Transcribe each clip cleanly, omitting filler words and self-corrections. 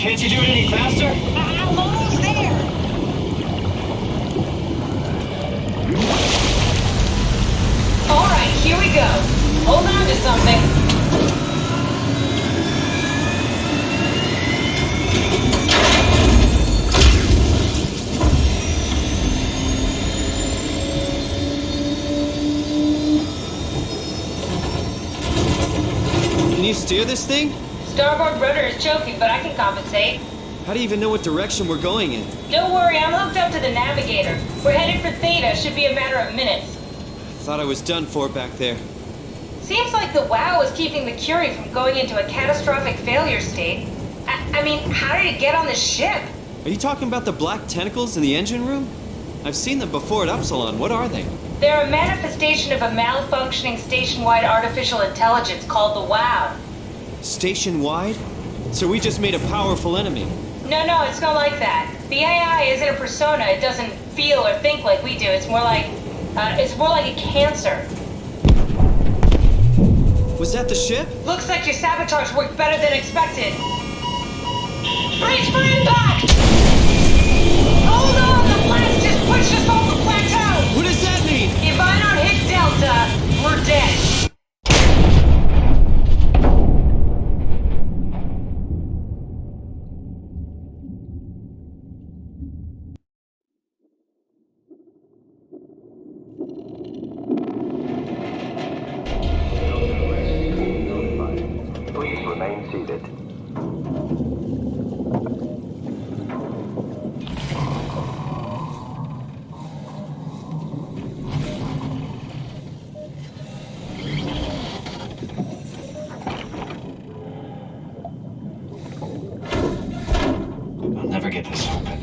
Can't you do it any faster? I'm almost there! Alright, here we go. Hold on to something. Can you steer this thing? Starboard rudder is choking, but I can compensate. How do you even know what direction we're going in? Don't worry, I'm hooked up to the navigator. We're headed for Theta. Should be a matter of minutes. Thought I was done for back there. Seems like the WOW is keeping the Curie from going into a catastrophic failure state. I mean, how did it get on the ship? Are you talking about the black tentacles in the engine room? I've seen them before at Upsilon. What are they? They're a manifestation of a malfunctioning station-wide artificial intelligence called the WOW. Station-wide? So we just made a powerful enemy. No, it's not like that. The AI isn't a persona. It doesn't feel or think like we do. It's more like a cancer. Was that the ship? Looks like your sabotage worked better than expected. Brace for impact! Hold on, the blast just pushed us off the plateau! What does that mean? If I don't hit Delta, we're dead. Please remain seated. I'll never get this open.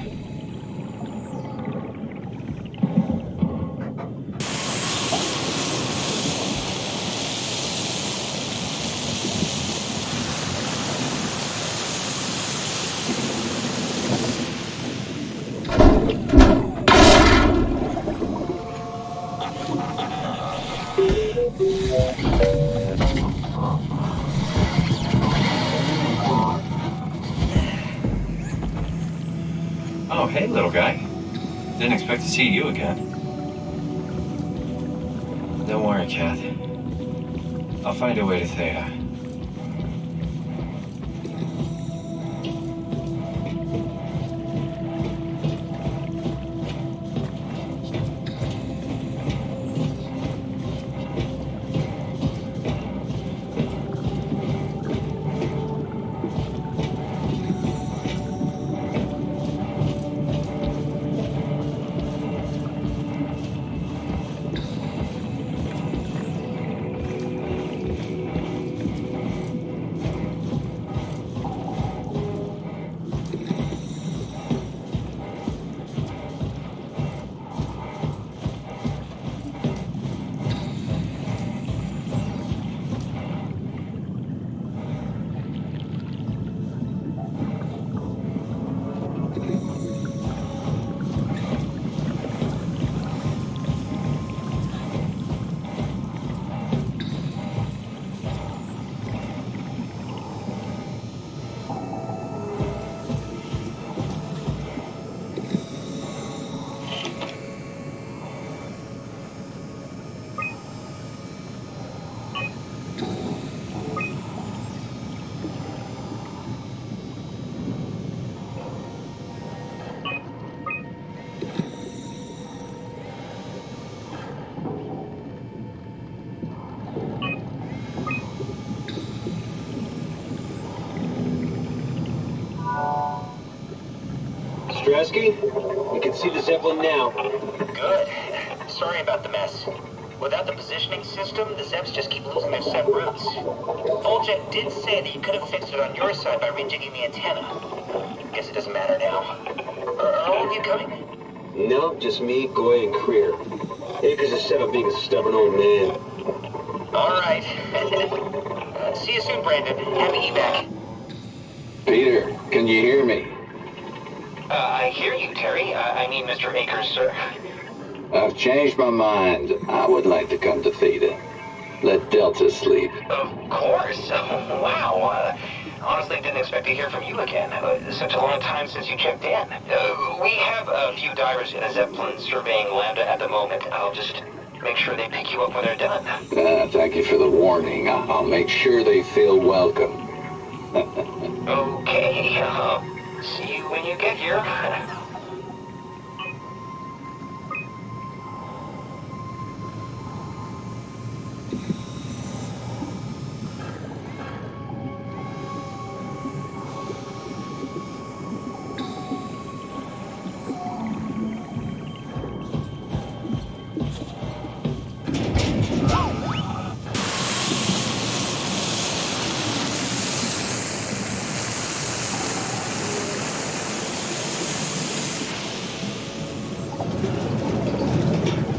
Oh, hey, little guy. Didn't expect to see you again. Don't worry, Kath. I'll find a way to Theta. Husky? We can see the Zeppelin now. Good. Sorry about the mess. Without the positioning system, the Zeps just keep losing their set routes. Voljet did say that you could have fixed it on your side by rejigging the antenna. Guess it doesn't matter now. Are all of you coming? No, just me, Goy, and Creer. Akers is set up being a stubborn old man. All right. See you soon, Brandon. Happy evac. Peter, can you hear me? I hear you, Terry. I mean, Mr. Akers, sir. I've changed my mind. I would like to come to Theta. Let Delta sleep. Of course. Wow. Honestly, didn't expect to hear from you again. Such a long time since you checked in. We have a few divers in a Zeppelin surveying Lambda at the moment. I'll just make sure they pick you up when they're done. Thank you for the warning. I'll make sure they feel welcome. Okay. See you when you get here.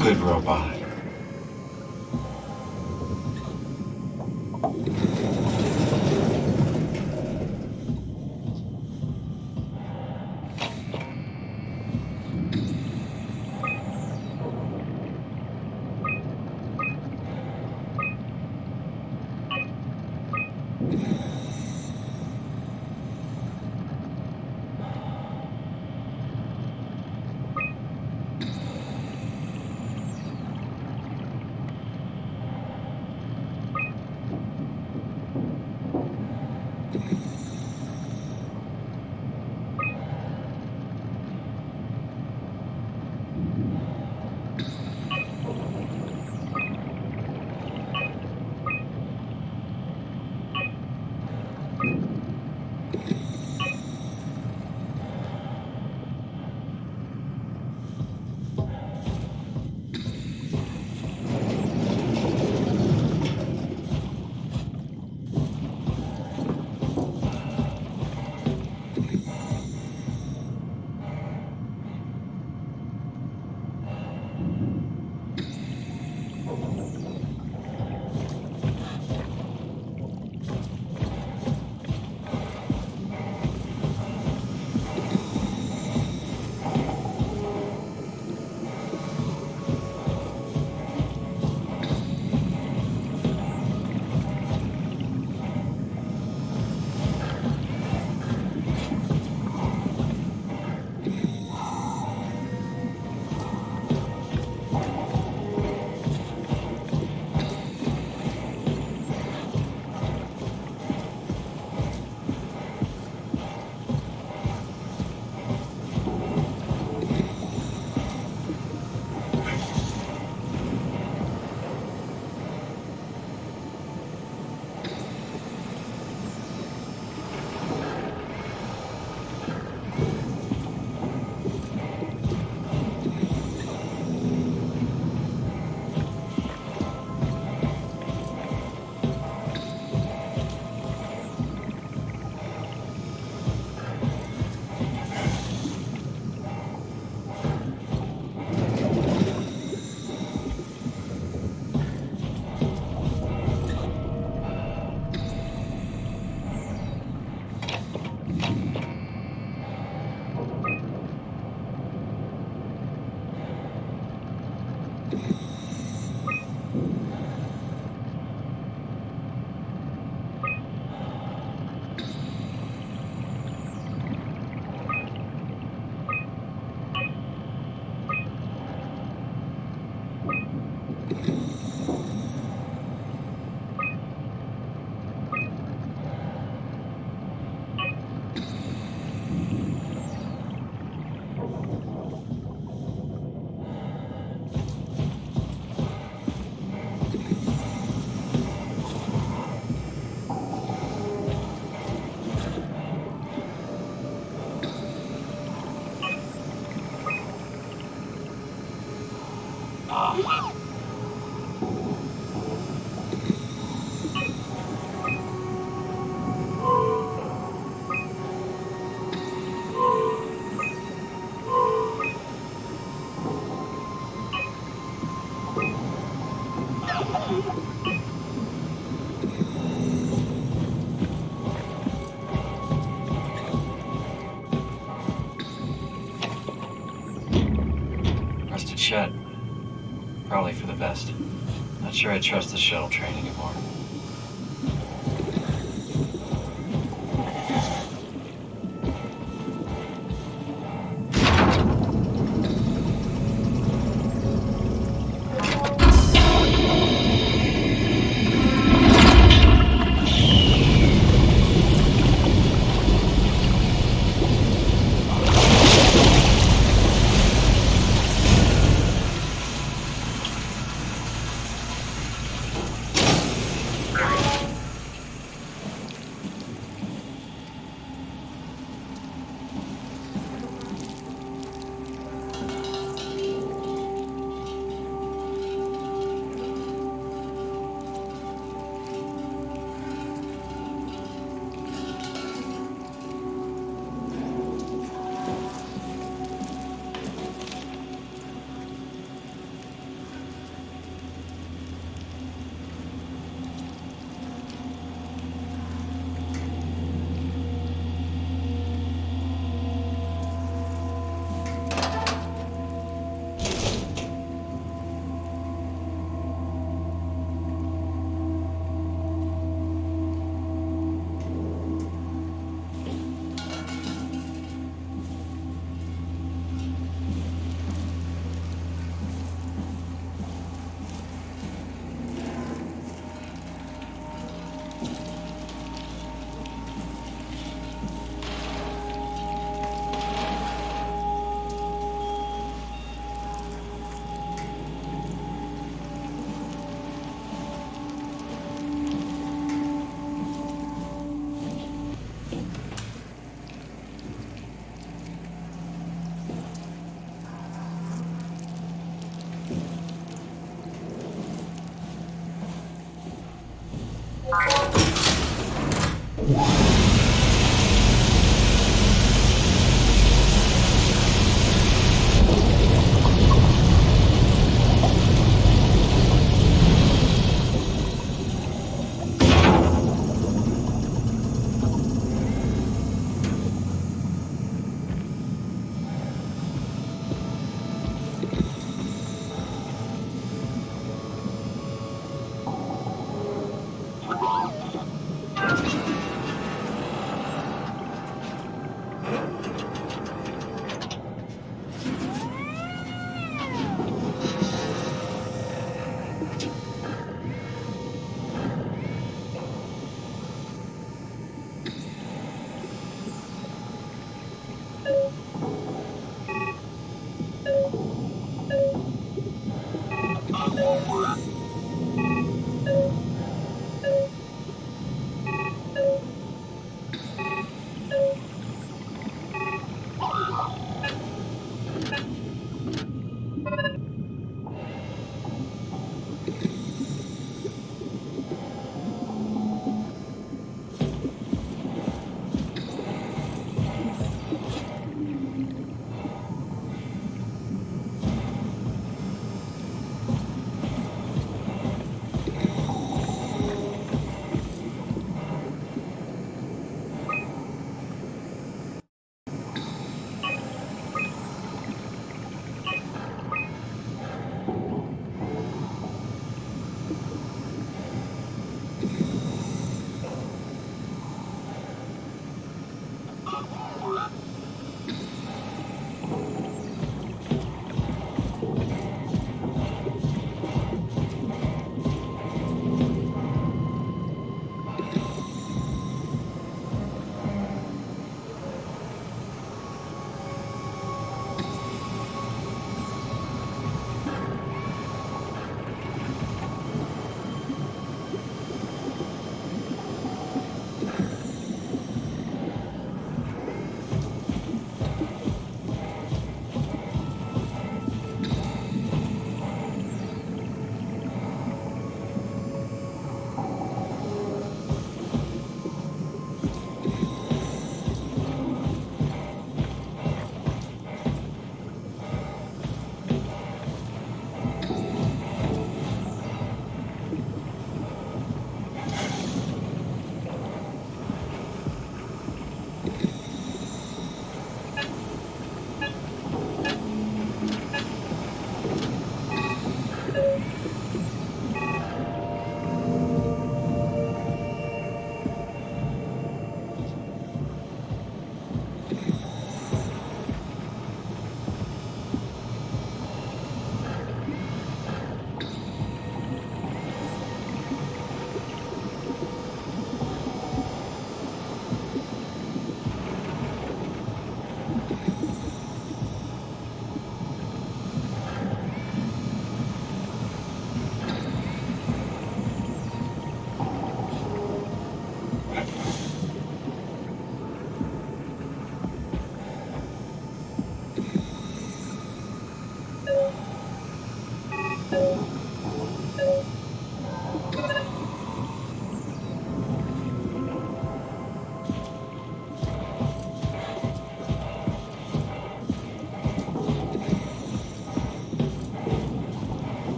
Good robot. Rusted shed. Probably for the best. Not sure I trust the shuttle train anymore.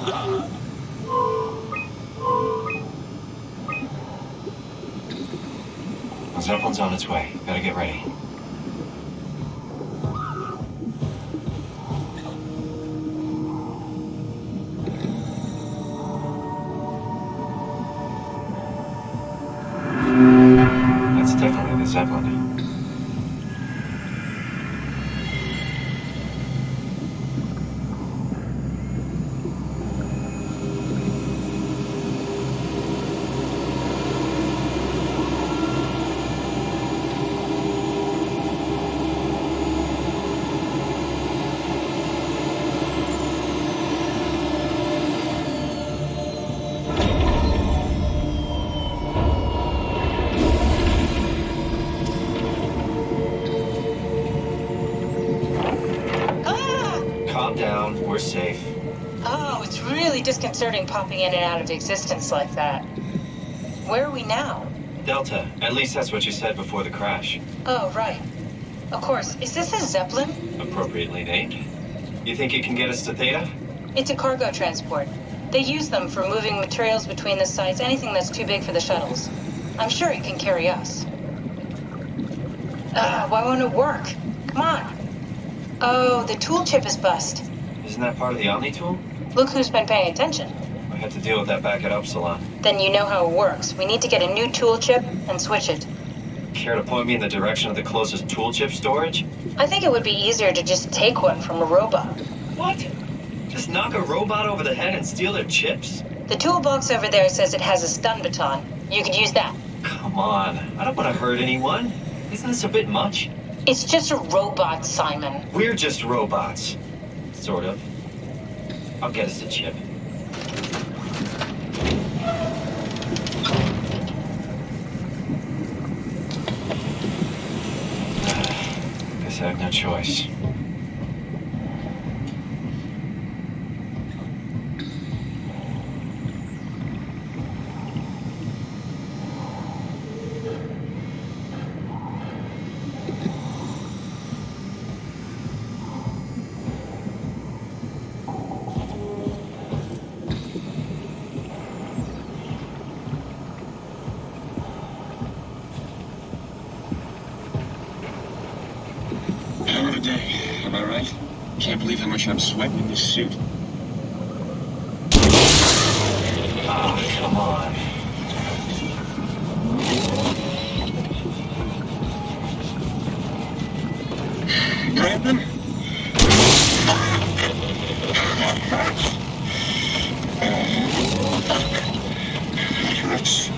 The Zeppelin's on its way. Gotta get ready. That's definitely the Zeppelin. Calm down, we're safe. Oh, it's really disconcerting popping in and out of existence like that. Where are we now? Delta, at least that's what you said before the crash. Oh, right. Of course. Is this a Zeppelin? Appropriately named. You think you can get us to Theta? It's a cargo transport. They use them for moving materials between the sites, anything that's too big for the shuttles. I'm sure it can carry us. Why won't it work? Come on. Oh, the tool chip is bust. Isn't that part of the Omni tool? Look who's been paying attention. I had to deal with that back at Upsilon. Then you know how it works. We need to get a new tool chip and switch it. Care to point me in the direction of the closest tool chip storage? I think it would be easier to just take one from a robot. What? Just knock a robot over the head and steal their chips? The toolbox over there says it has a stun baton. You could use that. Come on, I don't want to hurt anyone. Isn't this a bit much? It's just a robot, Simon. We're just robots. Sort of. I'll get us a chip. Guess I have no choice. Hell of a day, am I right? Can't believe how much I'm sweating in this suit. Ah, come on. Grab them? Hurts.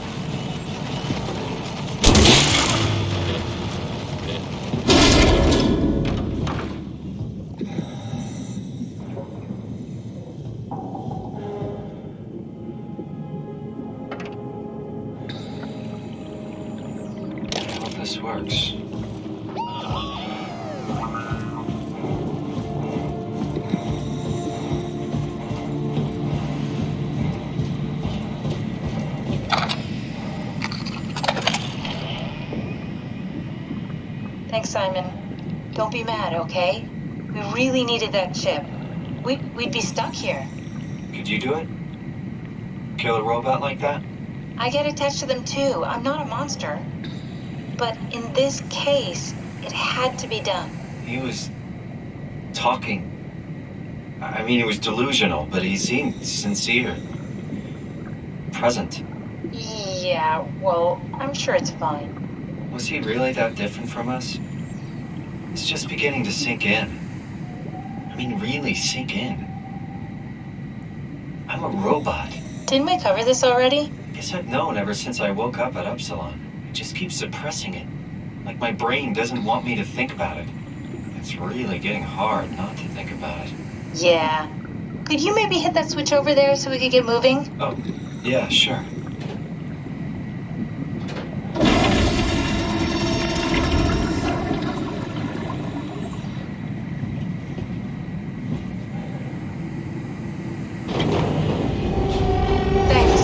I hope this works. Thanks, Simon. Don't be mad, okay? We really needed that chip. We'd be stuck here. Could you do it? Kill a robot like that? I get attached to them too. I'm not a monster. But in this case, it had to be done. He was talking. I mean, he was delusional, but he seemed sincere. Present. Yeah, well, I'm sure it's fine. Was he really that different from us? It's just beginning to sink in. I mean, really sink in. I'm a robot. Didn't we cover this already? Guess I've known ever since I woke up at Upsilon. I just keep suppressing it. Like my brain doesn't want me to think about it. It's really getting hard not to think about it. Yeah. Could you maybe hit that switch over there so we could get moving? Oh, yeah, sure. Thanks.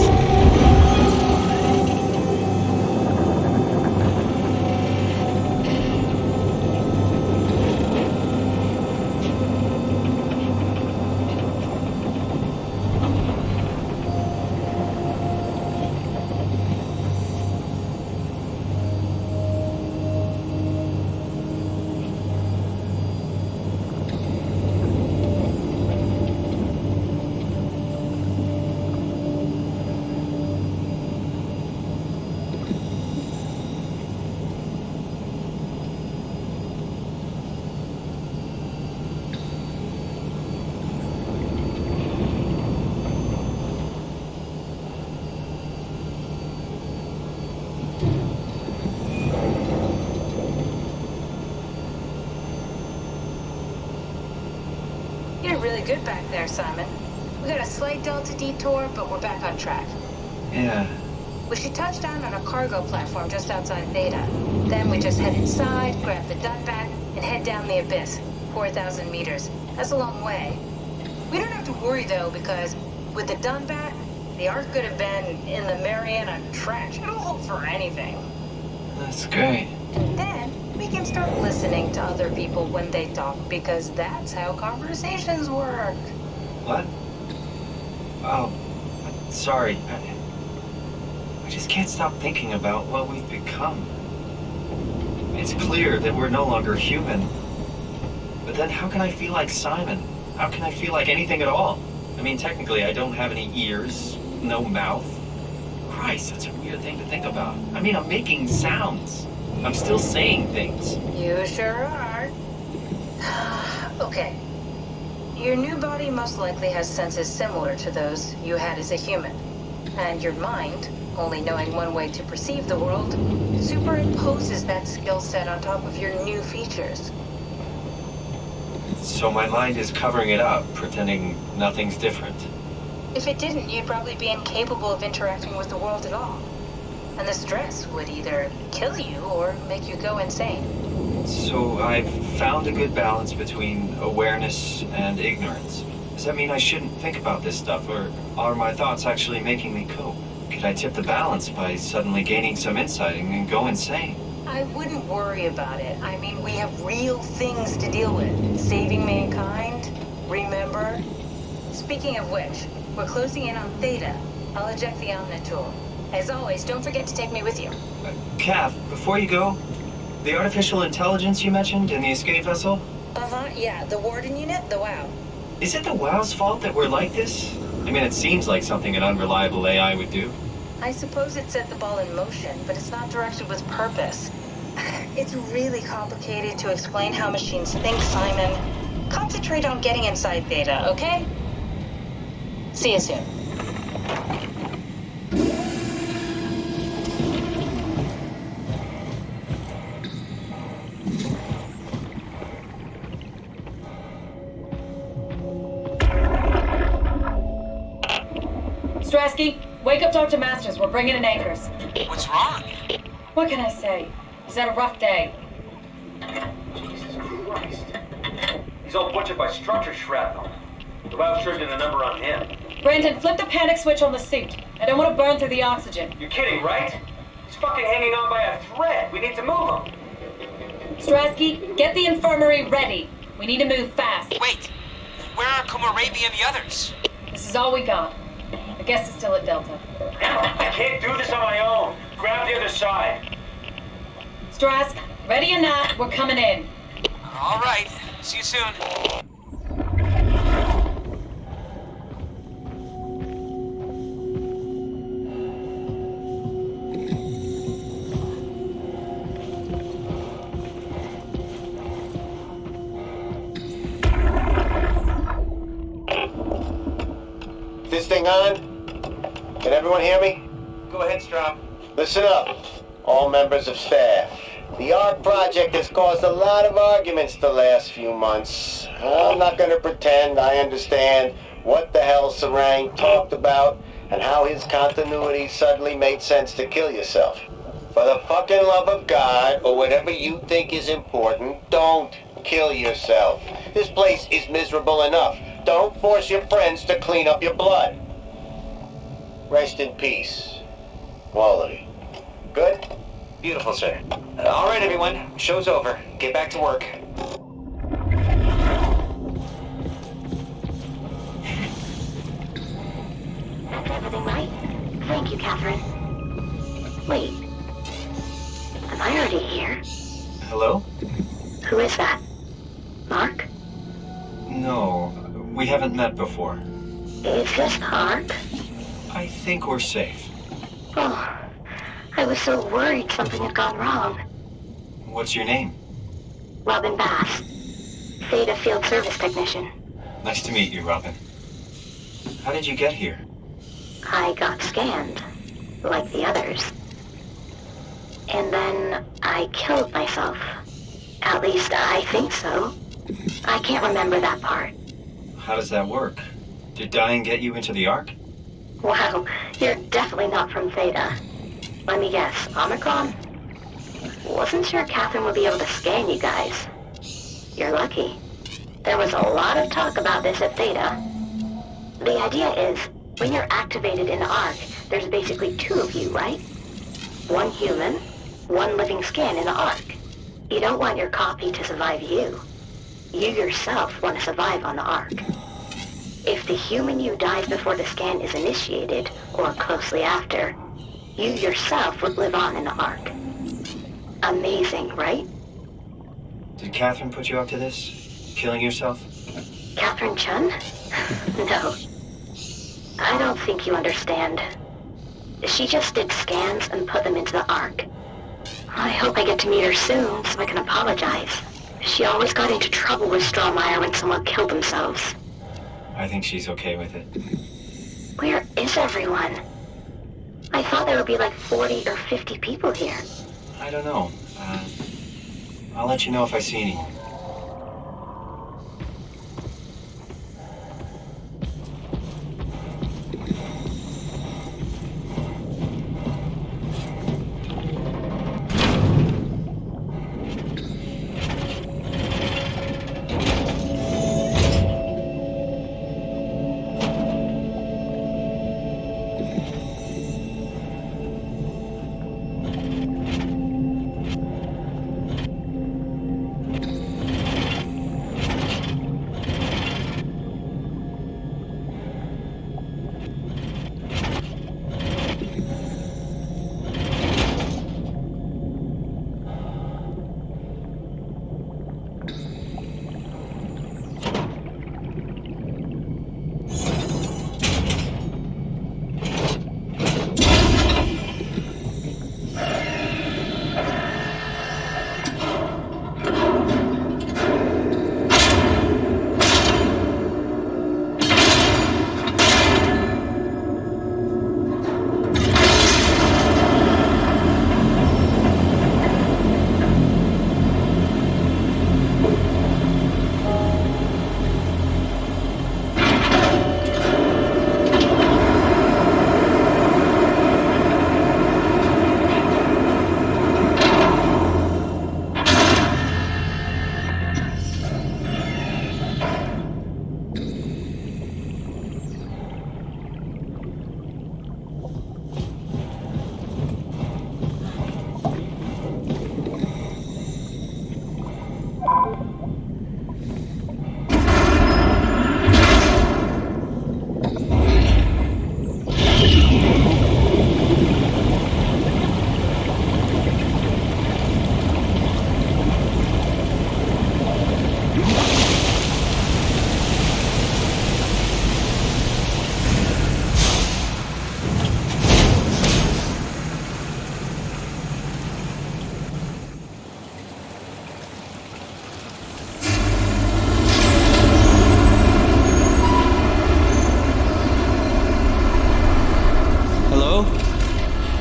good back there, Simon. We got a slight delta detour, but we're back on track. Yeah. We should touch down on a cargo platform just outside Theta. Then we just head inside, grab the back, and head down the abyss. 4,000 meters. That's a long way. We don't have to worry, though, because with the Dunbat, the Ark could have been in the Mariana Trench. It'll hold for anything. That's great. And then we can start listening to other people when they talk, because that's how conversations work. What? Oh, sorry. I just can't stop thinking about what we've become. It's clear that we're no longer human. But then how can I feel like Simon? How can I feel like anything at all? I mean, technically, I don't have any ears, no mouth. Christ, that's a weird thing to think about. I mean, I'm making sounds. I'm still saying things. You sure are. Okay. Your new body most likely has senses similar to those you had as a human. And your mind, only knowing one way to perceive the world, superimposes that skill set on top of your new features. So my mind is covering it up, pretending nothing's different. If it didn't, you'd probably be incapable of interacting with the world at all. And the stress would either kill you or make you go insane. So I've found a good balance between awareness and ignorance. Does that mean I shouldn't think about this stuff, or are my thoughts actually making me cope? Could I tip the balance by suddenly gaining some insight and go insane? I wouldn't worry about it. I mean, we have real things to deal with. Saving mankind, remember? Speaking of which, we're closing in on Theta. I'll eject the Omnitool. As always, don't forget to take me with you. Cav, before you go, the artificial intelligence you mentioned in the escape vessel? Yeah, the Warden unit, the WOW. Is it the WOW's fault that we're like this? I mean, it seems like something an unreliable AI would do. I suppose it set the ball in motion, but it's not directed with purpose. It's really complicated to explain how machines think, Simon. Concentrate on getting inside Theta, okay? See you soon. Strasky, wake up Dr. Masters. We're bringing in anchors. What's wrong? What can I say? He's had a rough day. Jesus Christ. He's all butchered by structure shrapnel. The WOW sure did a number on him. Brandon, flip the panic switch on the suit. I don't want to burn through the oxygen. You're kidding, right? He's fucking hanging on by a thread. We need to move him. Strasky, get the infirmary ready. We need to move fast. Wait, where are Komorabi and the others? This is all we got. I guess it's still at Delta. I can't do this on my own. Grab the other side. Strask, ready or not, we're coming in. All right, see you soon. This thing on? Can everyone hear me? Go ahead, Strom. Listen up, all members of staff. The ARC project has caused a lot of arguments the last few months. I'm not going to pretend I understand what the hell Sarang talked about and how his continuity suddenly made sense to kill yourself. For the fucking love of God, or whatever you think is important, don't kill yourself. This place is miserable enough. Don't force your friends to clean up your blood. Rest in peace, all of you. Good? Beautiful, sir. All right, everyone. Show's over. Get back to work. That's everything right? Thank you, Catherine. Wait. Am I already here? Hello? Who is that? Mark? No, we haven't met before. Is this Mark? I think we're safe. Oh, I was so worried something had gone wrong. What's your name? Robin Bass. Theta Field Service Technician. Nice to meet you, Robin. How did you get here? I got scanned, like the others. And then I killed myself. At least I think so. I can't remember that part. how does that work? Did dying get you into the Ark? Wow, you're definitely not from Theta. Let me guess, Omicron? Wasn't sure Catherine would be able to scan you guys. You're lucky. There was a lot of talk about this at Theta. The idea is, when you're activated in the Ark, there's basically two of you, right? One human, one living scan in the Ark. You don't want your copy to survive you. You yourself want to survive on the Ark. If the human you dies before the scan is initiated, or closely after, you yourself would live on in the Ark. Amazing, right? Did Catherine put you up to this? Killing yourself? Catherine Chun? No. I don't think you understand. She just did scans and put them into the Ark. I hope I get to meet her soon so I can apologize. She always got into trouble with Strohmeyer when someone killed themselves. I think she's okay with it. Where is everyone? I thought there would be like 40 or 50 people here. I don't know. I'll let you know if I see anyone.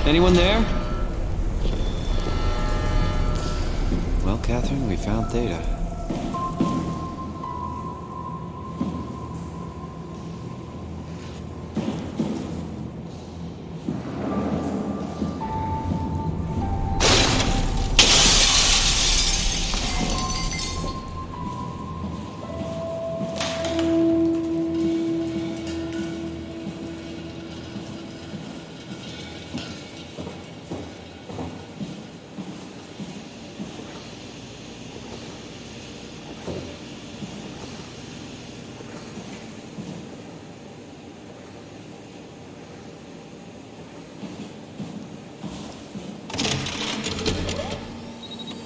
Anyone there? Well, Catherine, we found Theta.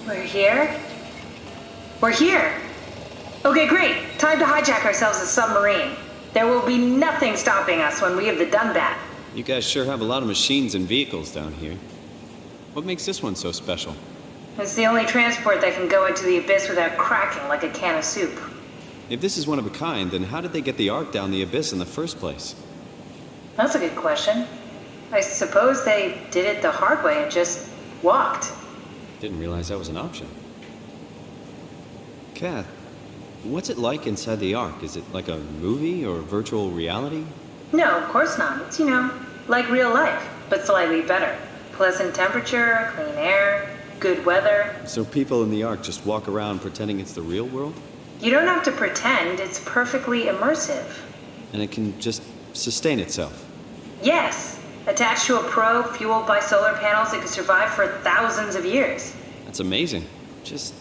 We're here? We're here! Okay, great. Time to hijack ourselves a submarine. There will be nothing stopping us when we have done that. You guys sure have a lot of machines and vehicles down here. What makes this one so special? It's the only transport that can go into the abyss without cracking like a can of soup. If this is one of a kind, then how did they get the Ark down the abyss in the first place? That's a good question. I suppose they did it the hard way and just walked. Didn't realize that was an option. Kath, What's it like inside the Ark? Is it like a movie or virtual reality? No, of course not. It's, like real life, but slightly better. Pleasant temperature, clean air, good weather. So people in the Ark just walk around pretending it's the real world? You don't have to pretend, it's perfectly immersive. And it can just sustain itself? Yes. Attached to a probe fueled by solar panels, it could survive for thousands of years. That's amazing. Just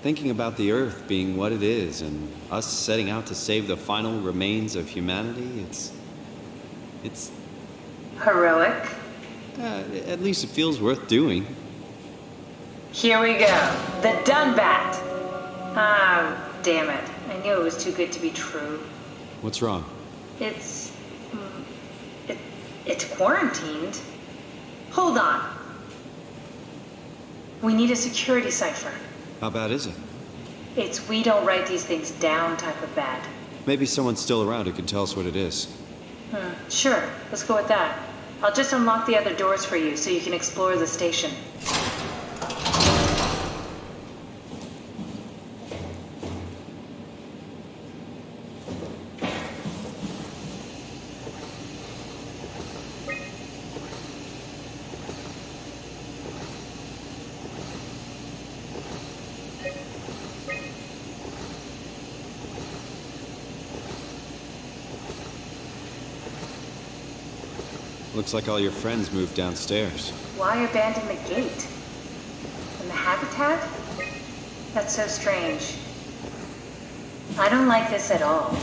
thinking about the Earth being what it is and us setting out to save the final remains of humanity, it's... Heroic. At least it feels worth doing. Here we go. The Dunbat. Ah, damn it. I knew it was too good to be true. What's wrong? It's quarantined. Hold on. We need a security cipher. How bad is it? It's we don't write these things down type of bad. Maybe someone's still around who can tell us what it is. Sure. Let's go with that. I'll just unlock the other doors for you so you can explore the station. Looks like all your friends moved downstairs. Why abandon the gate? And the habitat? That's so strange. I don't like this at all.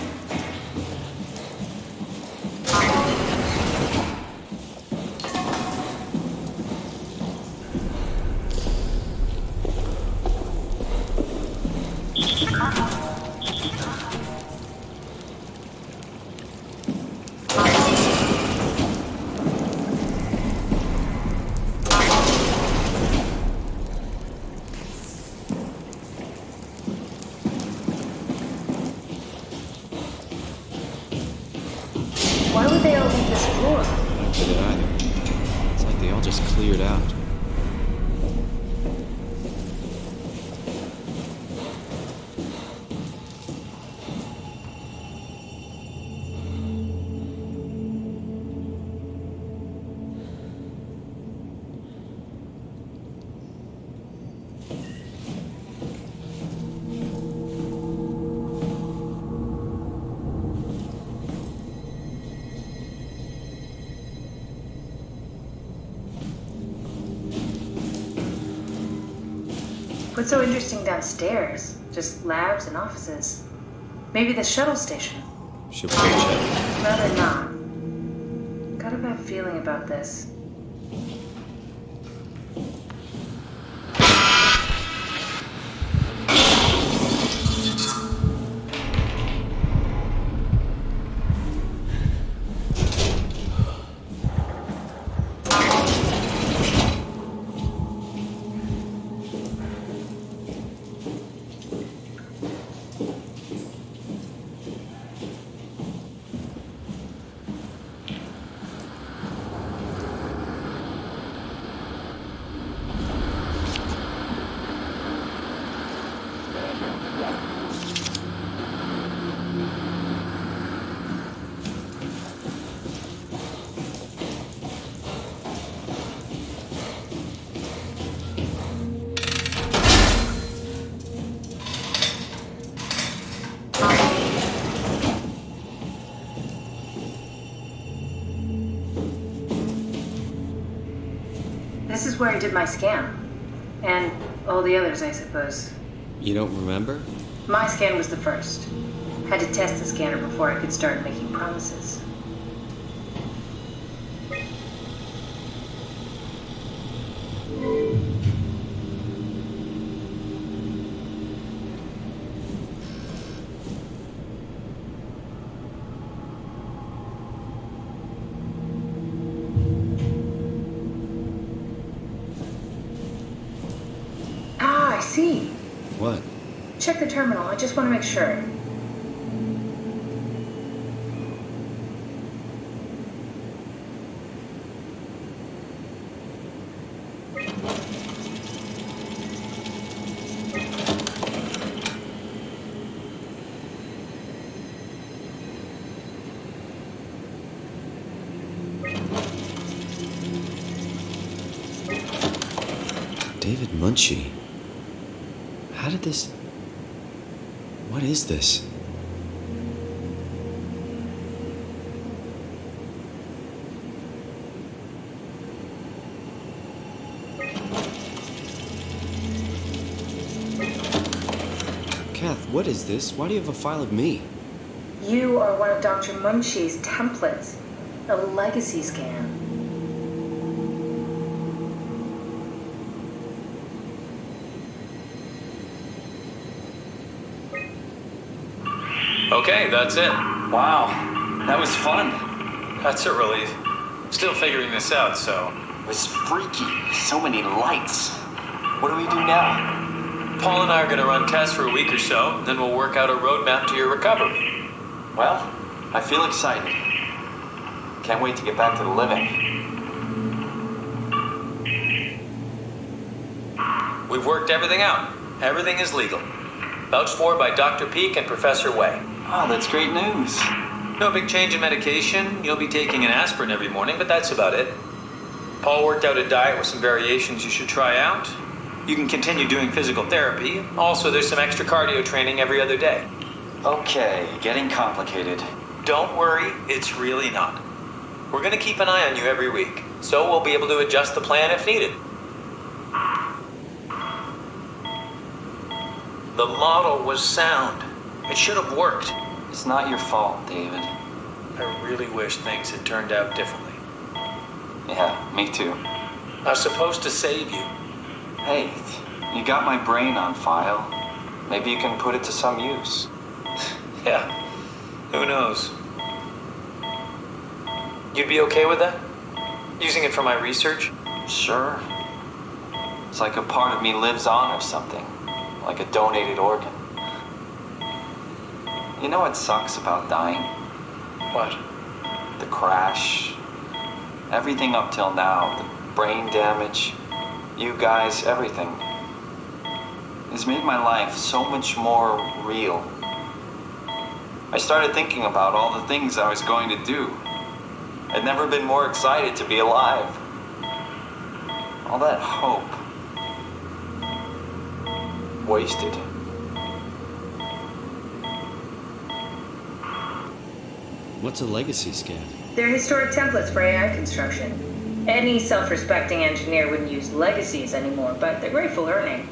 Why would they all leave this floor? I don't get it either. It's like they all just cleared out. What's so interesting downstairs? Just labs and offices. Maybe the shuttle station. Should we go check? Rather not. Got a bad feeling about this. This is where I did my scan. And all the others, I suppose. You don't remember? My scan was the first. Had to test the scanner before I could start making promises. I see. What? Check the terminal. I just want to make sure. David Munchie. How did this... What is this? Kath, what is this? Why do you have a file of me? You are one of Dr. Munchie's templates. A legacy scan. Okay, that's it. Wow, that was fun. That's a relief. Still figuring this out, so... It was freaky. So many lights. What do we do now? Paul and I are going to run tests for a week or so, then we'll work out a roadmap to your recovery. Well, I feel excited. Can't wait to get back to the living. We've worked everything out. Everything is legal. Vouched for by Dr. Peak and Professor Way. Oh, that's great news. No big change in medication. You'll be taking an aspirin every morning, but that's about it. Paul worked out a diet with some variations you should try out. You can continue doing physical therapy. Also, there's some extra cardio training every other day. Okay, getting complicated. Don't worry, it's really not. We're going to keep an eye on you every week, so we'll be able to adjust the plan if needed. The model was sound. It should have worked. It's not your fault, David. I really wish things had turned out differently. Yeah, me too. I was supposed to save you. Hey, you got my brain on file. Maybe you can put it to some use. Yeah, who knows? You'd be okay with that? Using it for my research? Sure. It's like a part of me lives on or something. Like a donated organ. You know what sucks about dying? What? The crash. Everything up till now. The brain damage. You guys, everything. It's made my life so much more real. I started thinking about all the things I was going to do. I'd never been more excited to be alive. All that hope. Wasted. What's a legacy scan? They're historic templates for AI construction. Any self-respecting engineer wouldn't use legacies anymore, but they're great for learning.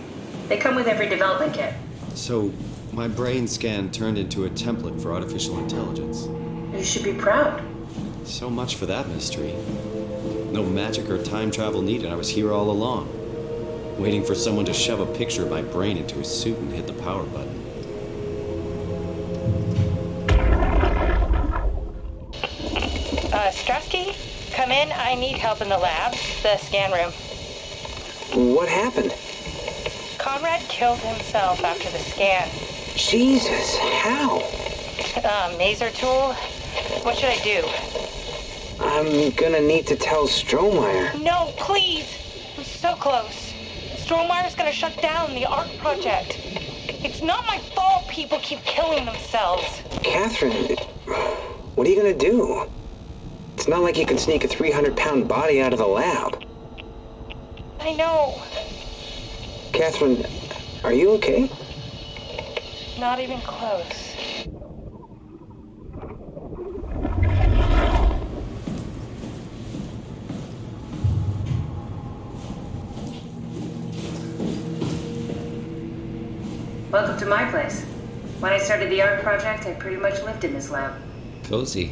They come with every development kit. So, my brain scan turned into a template for artificial intelligence. You should be proud. So much for that mystery. No magic or time travel needed. I was here all along, waiting for someone to shove a picture of my brain into a suit and hit the power button. Strusky, come in. I need help in the lab, the scan room. What happened? Conrad killed himself after the scan. Jesus, how? Maser tool? What should I do? I'm gonna need to tell Strohmeyer. No, please! I'm so close. Strohmeyer's gonna shut down the art project. It's not my fault people keep killing themselves. Catherine, what are you gonna do? It's not like you can sneak a 300-pound body out of the lab. I know. Catherine, are you okay? Not even close. Welcome to my place. When I started the art project, I pretty much lived in this lab. Cozy.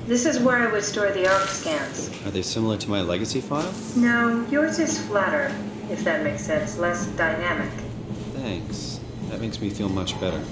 This is where I would store the ARC scans. Are they similar to my legacy file? No, yours is flatter, if that makes sense, less dynamic. Thanks. That makes me feel much better.